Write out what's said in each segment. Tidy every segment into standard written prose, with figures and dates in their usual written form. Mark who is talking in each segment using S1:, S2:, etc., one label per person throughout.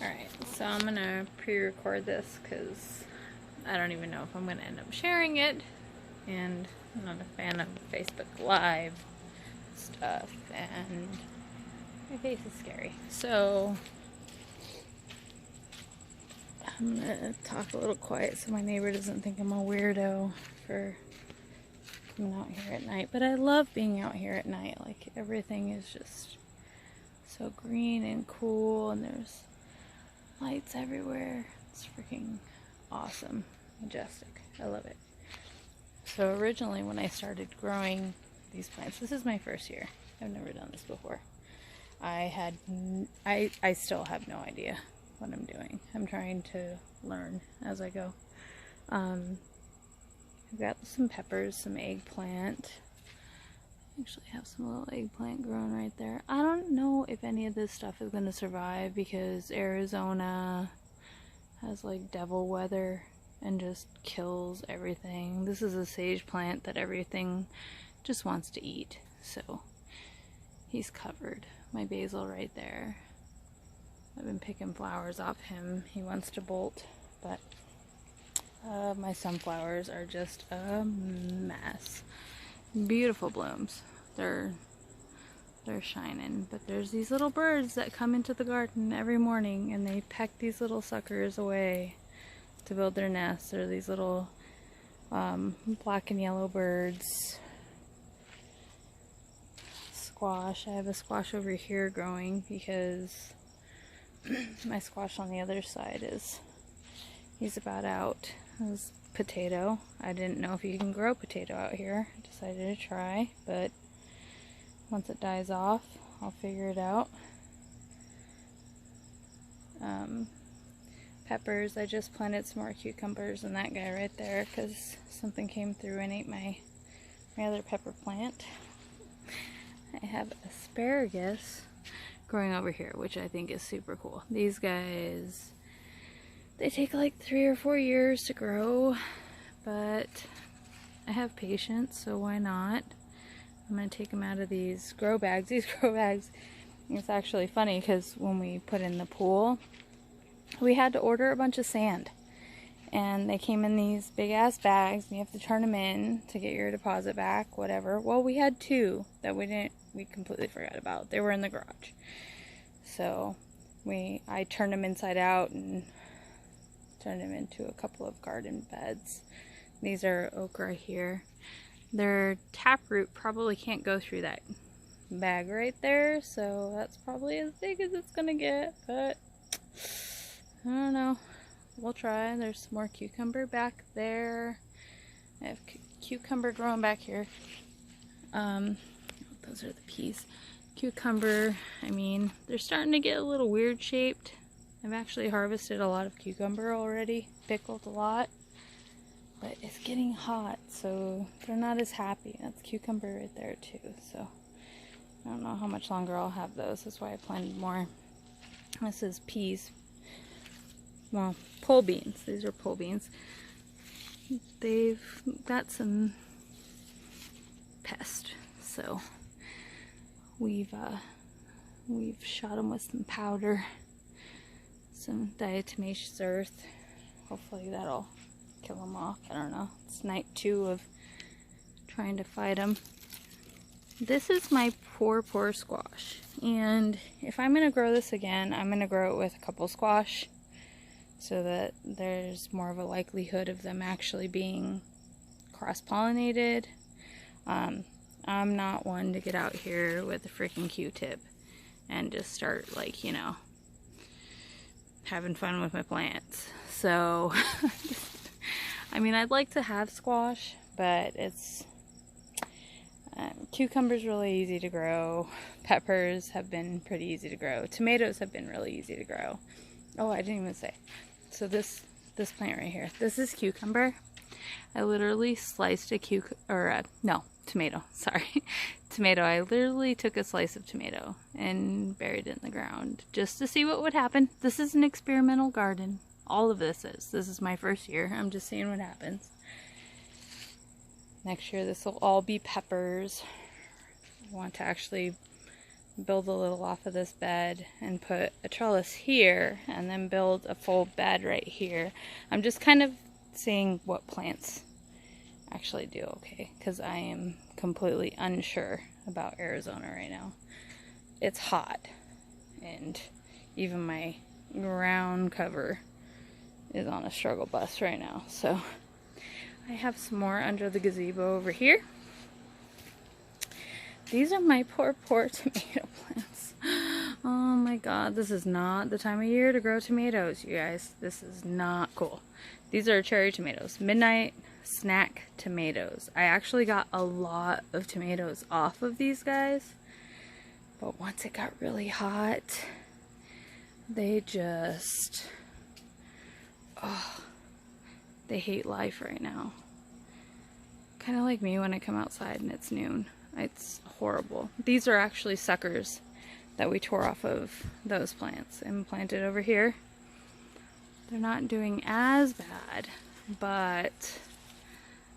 S1: Alright, so I'm gonna pre-record this because I don't even know if I'm gonna end up sharing it, and I'm not a fan of Facebook Live stuff, and my face is scary. So I'm gonna talk a little quiet so my neighbor doesn't think I'm a weirdo for coming out here at night. But I love being out here at night. Like, everything is just so green and cool, and there's lights everywhere. It's freaking awesome. Majestic. I love it. So originally when I started growing these plants, this is my first year. I've never done this before. I still have no idea what I'm doing. I'm trying to learn as I go. I've got some peppers, some eggplant. I actually have some little eggplant growing right there. I don't know if any of this stuff is going to survive because Arizona has like devil weather and just kills everything. This is a sage plant that everything just wants to eat. So he's covered. My basil right there. I've been picking flowers off him. He wants to bolt, but my sunflowers are just a mess. Beautiful blooms. They're shining, but there's these little birds that come into the garden every morning and they peck these little suckers away to build their nests. They're these little black and yellow birds. Squash. I have a squash over here growing because my squash on the other side he's about out. This potato. I didn't know if you can grow potato out here. I decided to try, but once it dies off, I'll figure it out. Peppers. I just planted some more cucumbers in that guy right there because something came through and ate my other pepper plant. I have asparagus growing over here, which I think is super cool. These guys, they take like 3 or 4 years to grow, but I have patience, so why not? I'm going to take them out of these grow bags. These grow bags, it's actually funny because when we put in the pool, we had to order a bunch of sand. And they came in these big ass bags, and you have to turn them in to get your deposit back, whatever. Well, we had 2 that we completely forgot about. They were in the garage. So I turned them inside out and turned them into a couple of garden beds. These are okra here. Their taproot probably can't go through that bag right there, so that's probably as big as it's gonna get, but I don't know. We'll try. There's some more cucumber back there. I have cucumber growing back here. Those are the peas. Cucumber, I mean, they're starting to get a little weird shaped. I've actually harvested a lot of cucumber already, pickled a lot, but it's getting hot, so they're not as happy. That's cucumber right there too, so I don't know how much longer I'll have those. That's why I planted more. This is peas. Well, pole beans. These are pole beans. They've got some pest, so we've shot them with some powder, some diatomaceous earth. Hopefully that'll kill them off. I don't know. It's night 2 of trying to fight them. This is my poor squash, and if I'm gonna grow this again, I'm gonna grow it with a couple squash so that there's more of a likelihood of them actually being cross-pollinated. I'm not one to get out here with a freaking Q-tip and just start, like, you know, having fun with my plants. So I mean, I'd like to have squash, but it's cucumbers really easy to grow. Peppers have been pretty easy to grow. Tomatoes have been really easy to grow. Oh, I didn't even say. So this plant right here, this is cucumber. I literally sliced a tomato. Sorry, tomato. I literally took a slice of tomato and buried it in the ground just to see what would happen. This is an experimental garden. All of this is my first year. I'm just seeing what happens. Next year this will all be peppers. I want to actually build a little off of this bed and put a trellis here and then build a full bed right here. I'm just kind of seeing what plants actually do okay, because I am completely unsure about Arizona right now. It's hot, and even my ground cover is on a struggle bus right now. So I have some more under the gazebo over here. These are my poor tomato plants. Oh my god, this is not the time of year to grow tomatoes, you guys. This is not cool. These are cherry tomatoes, midnight snack tomatoes. I actually got a lot of tomatoes off of these guys, but once it got really hot, they just, oh, they hate life right now. Kind of like me when I come outside and it's noon. It's horrible. These are actually suckers that we tore off of those plants and planted over here. They're not doing as bad, but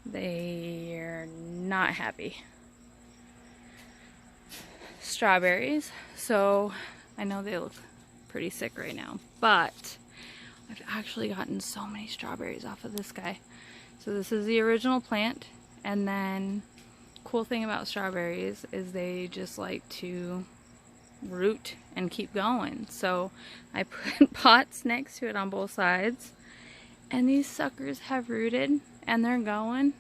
S1: they're not happy. Strawberries. So I know they look pretty sick right now, but I've actually gotten so many strawberries off of this guy. So this is the original plant, and then cool thing about strawberries is they just like to root and keep going. So I put pots next to it on both sides, and these suckers have rooted and they're going.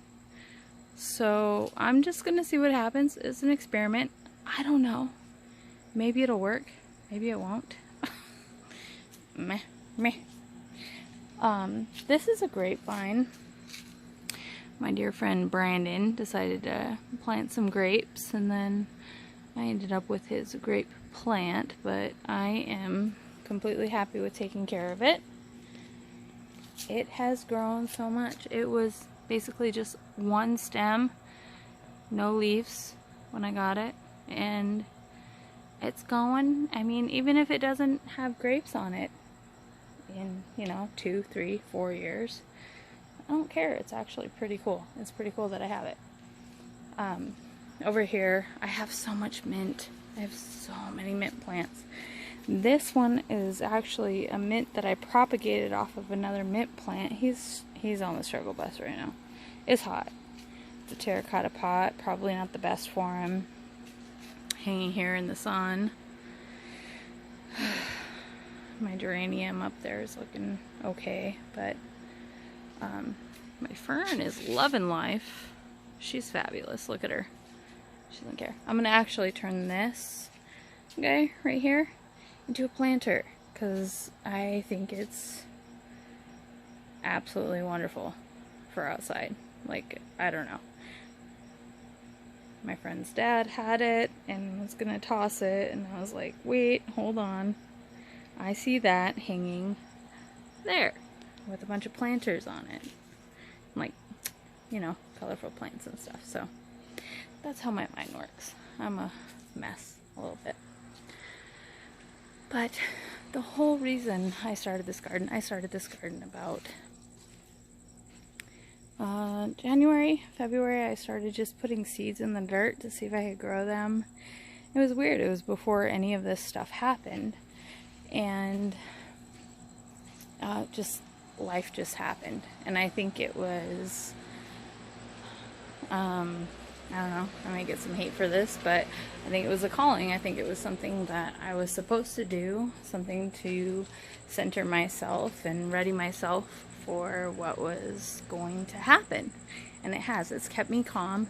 S1: So I'm just gonna see what happens. It's an experiment. I don't know. Maybe it'll work. Maybe it won't. Meh. This is a grapevine. My dear friend Brandon decided to plant some grapes, and then I ended up with his grape plant, but I am completely happy with taking care of it. It has grown so much. It was basically just one stem, no leaves when I got it, and it's going. I mean, even if it doesn't have grapes on it in, 2, 3, 4 years, I don't care. It's actually pretty cool. It's pretty cool that I have it. Over here, I have so much mint. I have so many mint plants. This one is actually a mint that I propagated off of another mint plant. He's on the struggle bus right now. It's hot. It's a terracotta pot. Probably not the best for him. Hanging here in the sun. My geranium up there is looking okay, but my fern is loving life. She's fabulous. Look at her. She doesn't care. I'm gonna actually turn this guy right here into a planter, because I think it's absolutely wonderful for outside. Like, I don't know. My friend's dad had it and was gonna toss it, and I was like, wait, hold on. I see that hanging there with a bunch of planters on it. Like, colorful plants and stuff. So that's how my mind works. I'm a mess a little bit. But the whole reason I started this garden about January, February. I started just putting seeds in the dirt to see if I could grow them. It was weird. It was before any of this stuff happened. And life just happened. And I think it was, I don't know, I might get some hate for this, but I think it was a calling. I think it was something that I was supposed to do, something to center myself and ready myself for what was going to happen. And it has. It's kept me calm.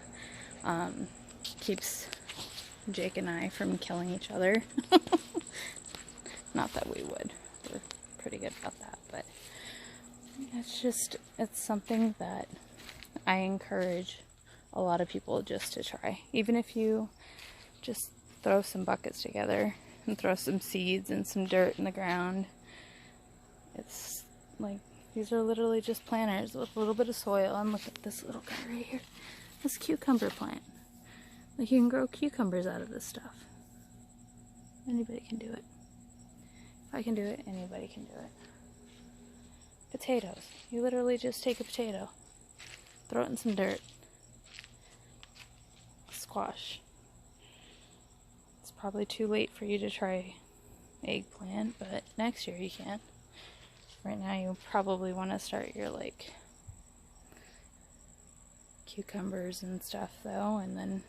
S1: Keeps Jake and I from killing each other. Not that we would. We're pretty good about that, but it's something that I encourage a lot of people just to try. Even if you just throw some buckets together and throw some seeds and some dirt in the ground. It's like, these are literally just planters with a little bit of soil. And look at this little guy right here. This cucumber plant. Like, you can grow cucumbers out of this stuff. Anybody can do it. If I can do it, anybody can do it. Potatoes. You literally just take a potato, throw it in some dirt. Squash. It's probably too late for you to try eggplant, but next year you can. Right now you probably want to start your like cucumbers and stuff though, and then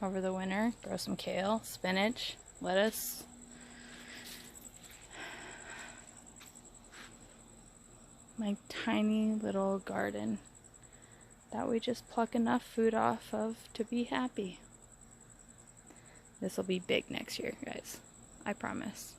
S1: over the winter grow some kale, spinach, lettuce. My tiny little garden that we just pluck enough food off of to be happy. This will be big next year, guys. I promise.